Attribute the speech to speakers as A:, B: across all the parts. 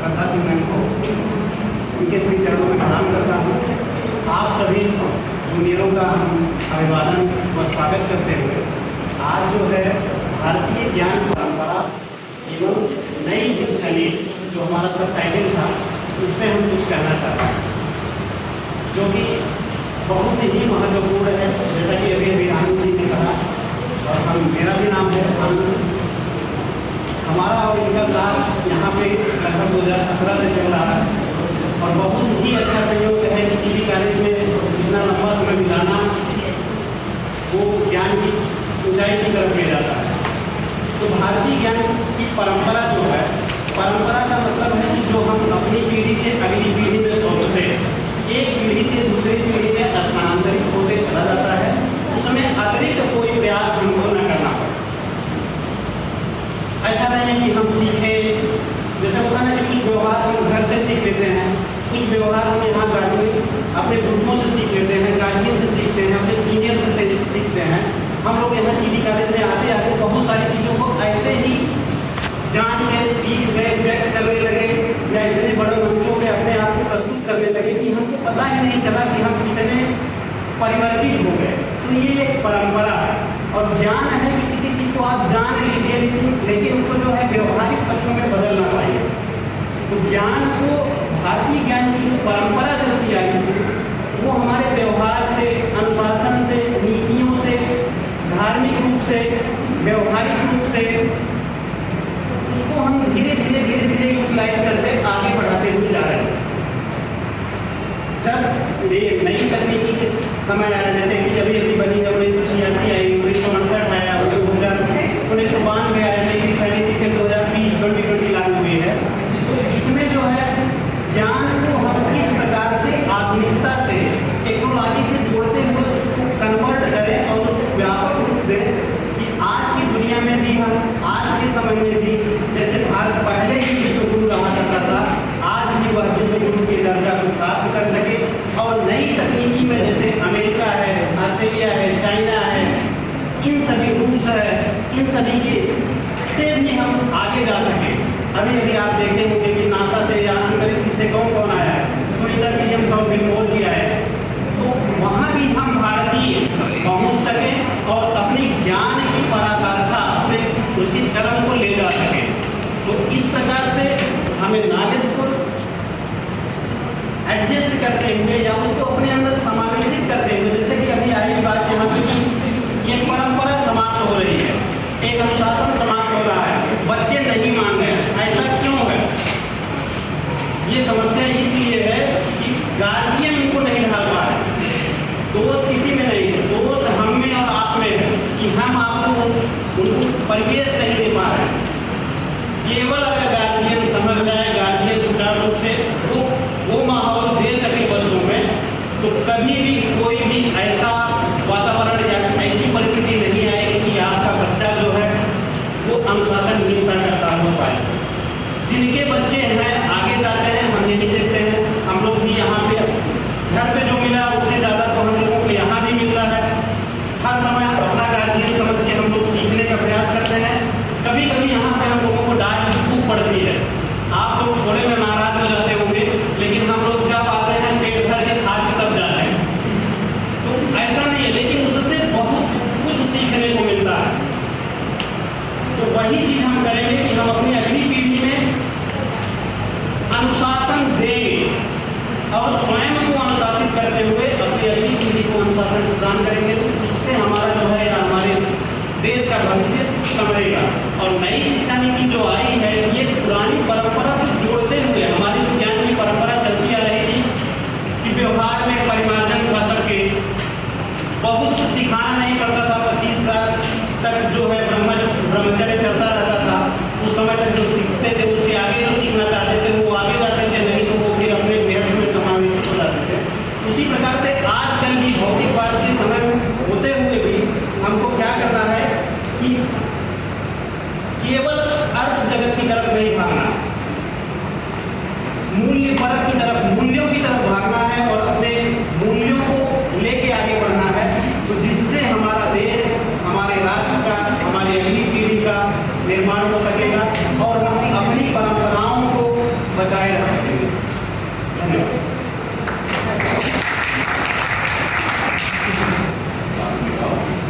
A: श्रद्धा Singh ma'am को उनके श्री चरणों में प्रणाम करता हूँ। आप सभी जूनियरों का हम अभिवादन व स्वागत करते हुए आज जो है भारतीय ज्ञान परंपरा एवं नई शिक्षा नीति जो हमारा सब टाइटल था उसमें हम कुछ कहना चाहते हैं जो कि बहुत ही महत्वपूर्ण है। जैसा कि अभी अभी आनंद जी ने कहा और मेरा भी नाम है आनंद। हमारा और इनका साथ यहाँ पे लगभग 2017 से चल रहा है और बहुत ही अच्छा सहयोग है कि टीवी कॉलेज में इतना लंबा समय मिलाना वो ज्ञान की ऊंचाई की तरफ ले जाता है। तो भारतीय ज्ञान की परंपरा जो है, परंपरा का मतलब है कि जो हम अपनी पीढ़ी से अगली पीढ़ी में सौंपते हैं, एक पीढ़ी से दूसरी पीढ़ी में स्थानांतरित होते चला जाता है, उसमें अतिरिक्त कोई प्रयास हमको न करना पड़े। ऐसा नहीं है कि हम सीखें, जैसे होता है ना कि कुछ व्यवहार हम घर से सीख लेते हैं, कुछ व्यवहार हम यहाँ गार्जियन अपने गुरुओं से सीख लेते हैं, गार्जियन से सीखते हैं, अपने सीनियर से सीखते हैं। हम लोग यहाँ टीवी कॉलेज में आते आते बहुत सारी चीज़ों को ऐसे ही जान गए, सीख गए, व्यक्त करने लगे या इतने बड़े मंचों में अपने आप को प्रस्तुत करने लगे कि हमको पता ही नहीं चला कि हम कितने परिवर्तित हो गए। तो ये एक परंपरा है और ज्ञान है कि किसी चीज़ को आप जान लीजिए लेकिन उसको जो है व्यवहारिक पक्षों में बदलना चाहिए। तो ज्ञान को भारतीय ज्ञान की जो परंपरा चलती आई थी वो हमारे व्यवहार से, अनुशासन से, नीतियों से, धार्मिक रूप से, व्यवहारिक रूप से उसको हम धीरे धीरे यूटिलाइज करके आगे बढ़ाते हुए जा रहे हैं। जब ये नई तकनीकी के समय आया, जैसे कि अभी अभी बनी है 1986 आई, 1959 आया, 1992 आया, नई शिक्षा नीति फिर 2020 लागू हुई है। तो इसमें जो है ज्ञान को हम किस प्रकार से आधुनिकता से, टेक्नोलॉजी से जोड़ते हुए उसको कन्वर्ट करें और उसको व्यापक रूप दें कि आज की दुनिया में भी हम आज के समय में भी जैसे भारत पहले ही विश्व गुरु रहा करता था, आज भी वह विश्व गुरु के दर्जा को प्राप्त कर सके और नई तकनीकी में जैसे अमेरिका है, ऑस्ट्रेलिया है, चाइना है, इन सभी रूस है, इन सभी के से भी हम आगे जा सकें। अभी अभी आप देखे होंगे कि नासा से या अंतरिक्ष से कौन आया है, सुनीता विलियम्स और बिल मोर जी आए। तो वहाँ भी हम भारतीय पहुँच सकें और अपनी ज्ञान की पराकाष्ठा अपने उसकी चरम को ले जा सकें। तो इस प्रकार से हमें नॉलेज को एडजस्ट करते हुए या उसको अपने अंदर समावेशित करते हुए, जैसे कि अभी आई बात यहाँ पे कि एक परंपरा समाप्त हो रही है, एक अनुशासन समाप्त हो रहा है, बच्चे नहीं मान रहे हैं। ऐसा क्यों है? ये समस्या इसलिए है कि गार्जियन इनको नहीं ढाल पा रहे। दोष किसी में नहीं है, दोष हम में और आप में है कि हम आपको उनको परिवेश नहीं दे पा रहे हैं। केवल अगर गार्जियन समझ जाए, गार्जियन सुचारू रूप से वो माहौल दे सके बच्चों में, तो कभी भी कोई भी ऐसा वातावरण या ऐसी परिस्थिति नहीं आएगी कि आपका बच्चा जो है वो अनुशासनहीनता करता हो पाए। जिनके बच्चे हैं आगे जाते हैं, हम यही देखते हैं, हम लोग भी यहाँ पे घर पे जो मिला उससे ज़्यादा तो हम लोगों को यहाँ भी मिल रहा है। हर समय अपना गार्जियन समझ के हम लोग सीखने का प्रयास करते हैं। कभी कभी यहाँ पे हम लोगों को डांट खूब पड़ती है, आप लोग थोड़े में नाराज हो जाते होंगे, लेकिन हम लोग जब आते हैं पेट भर के खा के तब जाते हैं। तो ऐसा नहीं है, लेकिन उससे बहुत कुछ सीखने को मिलता है। तो वही चीज़ हम करेंगे कि हम अपनी अगली पीढ़ी में अनुशासन देंगे और स्वयं को अनुशासित करते हुए अपनी अगली पीढ़ी को अनुशासन प्रदान करेंगे। तो उससे हमारा जो है हमारे देश का भविष्य संवरेगा। और नई शिक्षा नीति जो आई है ये पुरानी परंपरा को जोड़ते हुए, हमारी जो ज्ञान की परंपरा चलती आ रही थी कि व्यवहार में परिमार्जन था सबके, बहुत कुछ सिखाना नहीं पड़ता था। 25 साल तक जो है ब्रह्मचर्य चलता रहता था। उस समय तक जो सीखते थे उसके आगे जो सीखना चाहते थे वो आगे जाते थे, नहीं तो वो फिर अपने गृहस्थ में समावेशित हो जाते थे। उसी प्रकार से आजकल भी भौतिकवाद के समय होते हुए भी हमको क्या करना है कि केवल अर्थ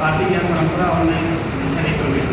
A: भारतीय ज्ञान परंपरा और नई शिक्षा नीति में